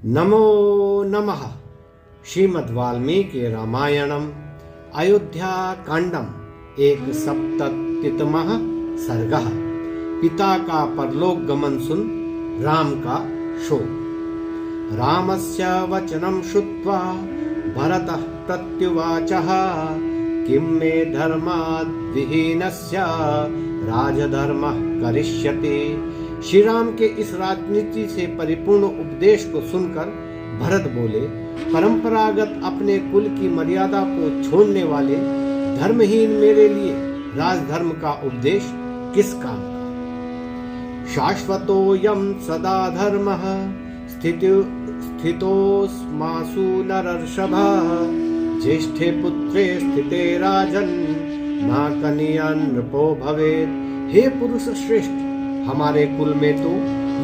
नमो नमः। श्रीमद् वाल्मीकि रामायणम अयोध्या कांडम 1/7 सर्गः। पिता का परलोक गमन सुन राम का शोक। रामस्य वचनं श्रुत्वा भरतः प्रत्युवाचः किं मे धर्माद् विहीनस्य राजधर्मः करिष्यति। श्री राम के इस राजनीति से परिपूर्ण उपदेश को सुनकर भरत बोले, परंपरागत अपने कुल की मर्यादा को छोड़ने वाले धर्महीन मेरे लिए राजधर्म का उपदेश किस काम का। शाश्वतोऽयं सदा धर्मः स्थितोऽस्मासु नरर्षभः। ज्येष्ठे पुत्रे स्थिते राजन् न कनीया नृपो भवेत्। हे पुरुष श्रेष्ठ, हमारे कुल में तो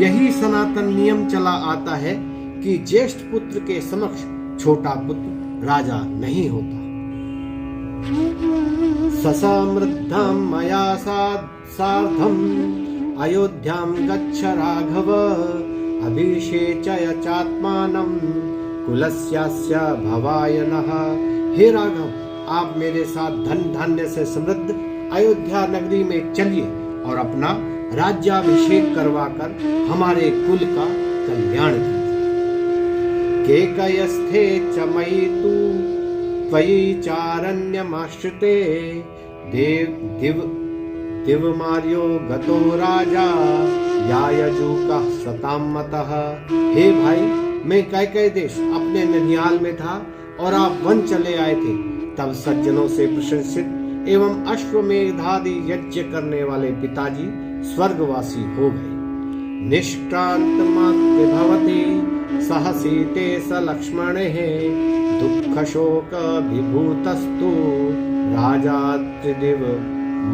यही सनातन नियम चला आता है कि ज्येष्ठ पुत्र के समक्ष छोटा पुत्र राजा नहीं होता। ससमृद्धं मया सार्धं अयोध्यां गच्छ राघव। अभिषेचय चात्मानं कुलस्यास्य भवाय नः। हे राघव, आप मेरे साथ धन धान्य से समृद्ध अयोध्या नगरी में चलिए और अपना राज्याभिषेक करवाकर हमारे कुल का कल्याण कीजिए। केकयस्थे च मयि तु त्वयि चारण्यमाश्रिते। दिवमार्यो गतो राजा यायजूकः सतां मतः। हे भाई, मैं कैकय देश अपने ननिहाल में था और आप वन चले आए थे। तब सज्जनों से प्रशंसित एवं अश्वमेधादि यज्ञ करने वाले पिताजी स्वर्गवासी हो गए। निष्क्रांत मात्र भवति सह सीते स लक्ष्मणेः। दुःख शोक विभूतस्तु राजा त्रिदिव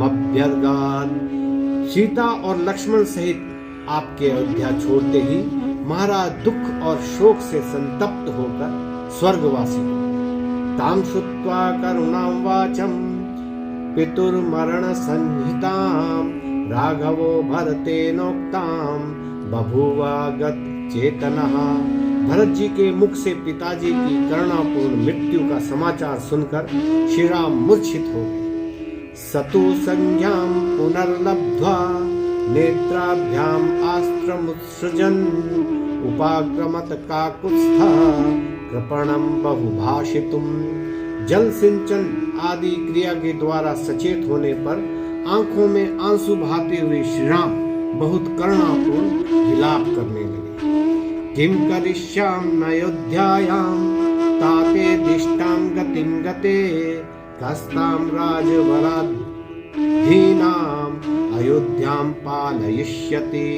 मभ्यर्गात्। सीता और लक्ष्मण सहित आपके अयोध्या छोड़ते ही महाराज दुख और शोक से संतप्त होकर स्वर्गवासी हो गए। तां श्रुत्वा करुणां वाचं पितुर्मरण संहितां। राघवो भरतेनोक्तां बभूवागत चेतनः। भरत जी के मुख से पिताजी की करुणापूर्ण मृत्यु का समाचार सुनकर श्री राम मूर्छित हो गए। सतु संज्ञां पुनर्लब्ध्वा नेत्राभ्याम् आस्त्रमुत्सृजन्। उपाक्रमत काकुत्स्थः कृपणं बहुभाषितुं। जल सिंचन आदि क्रिया के द्वारा सचेत होने पर आंखों में आंसू बहाते हुए श्री राम बहुत करुणापूर्ण विलाप करने लगे। किम करिष्यामि अयोध्यायां ताते दिष्टां गतिं गते। कस्तां राजवराधीनां अयोध्यां पालयिष्यति।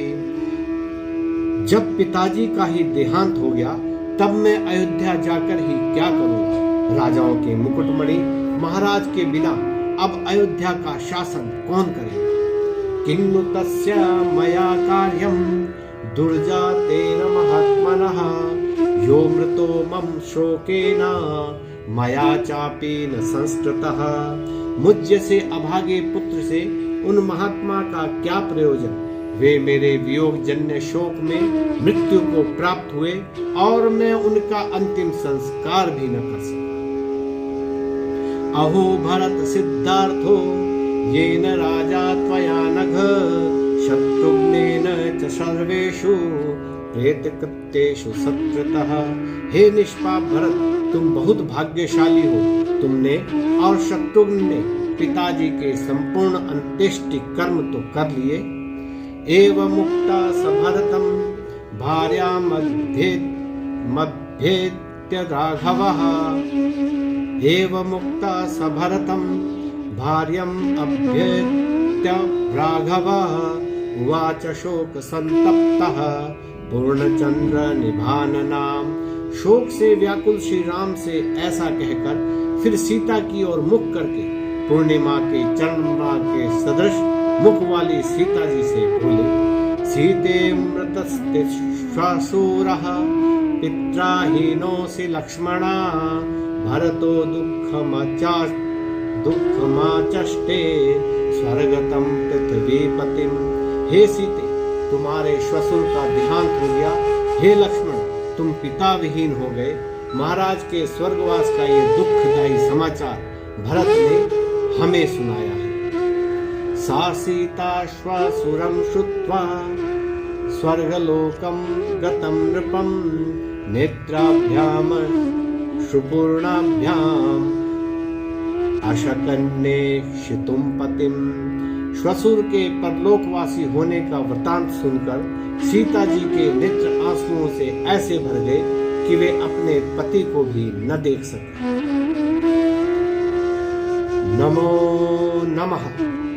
जब पिताजी का ही देहांत हो गया तब मैं अयोध्या जाकर ही क्या करूंगा। राजाओं के मुकुटमणि महाराज के बिना अब अयोध्या का शासन कौन करेगा। किन्नु तस्य मया कार्यं दुर्जातेन महात्मनः। यो मृतो मम शोकेन मया चापि न संस्कृतः। मुझ जैसे अभागे पुत्र से उन महात्मा का क्या प्रयोजन। वे मेरे वियोग जन्य शोक में मृत्यु को प्राप्त हुए और मैं उनका अंतिम संस्कार भी न कर सका। अहो भरत सिद्धार्थो येन राजा त्वया नघ। शत्रुघ्नेन च सर्वेषु प्रेतकृत्येषु सत्कृतः। हे निष्पाप भरत, तुम बहुत भाग्यशाली हो। तुमने और शत्रुघ्न ने पिताजी के संपूर्ण अंत्येष्टि कर्म तो कर लिए। एवं मुक्ता स भरतं भार्या मध्येत्य राघवः। एवं मुक्ता स भरतं भार्यम् अभ्येत्य राघवः। उवाच शोक संतप्तः पूर्णचंद्र निभाननां। शोक से व्याकुल श्री राम से ऐसा कहकर फिर सीता की ओर मुख करके पूर्णिमा के चंद्रमा के सदृश मुख वाली सीता जी से बोले, सीते मृतस्ते श्वासूरः पित्राहीनोऽसि लक्ष्मणा। भरतो दुःखमाचष्टे स्वर्गतं पृथ्वीपतिम्। हे सीते, तुम्हारे श्वशुर का देहांत हो गया। हे लक्ष्मण, तुम पिता विहीन हो गए। महाराज के स्वर्गवास का ये दुखदायी समाचार भरत ने हमें सुनाया है। सा सीता श्वासुरं श्रुत्वा स्वर्गलोकं गतं नृपं नेत्राभ्याम सुपूर्णाभ्याम अशकन्नेक्षितुं पतिम। श्वशुर के परलोकवासी होने का वृतांत सुनकर सीता जी के नेत्र आंसुओं से ऐसे भर गए कि वे अपने पति को भी न देख सके। नमो नमः।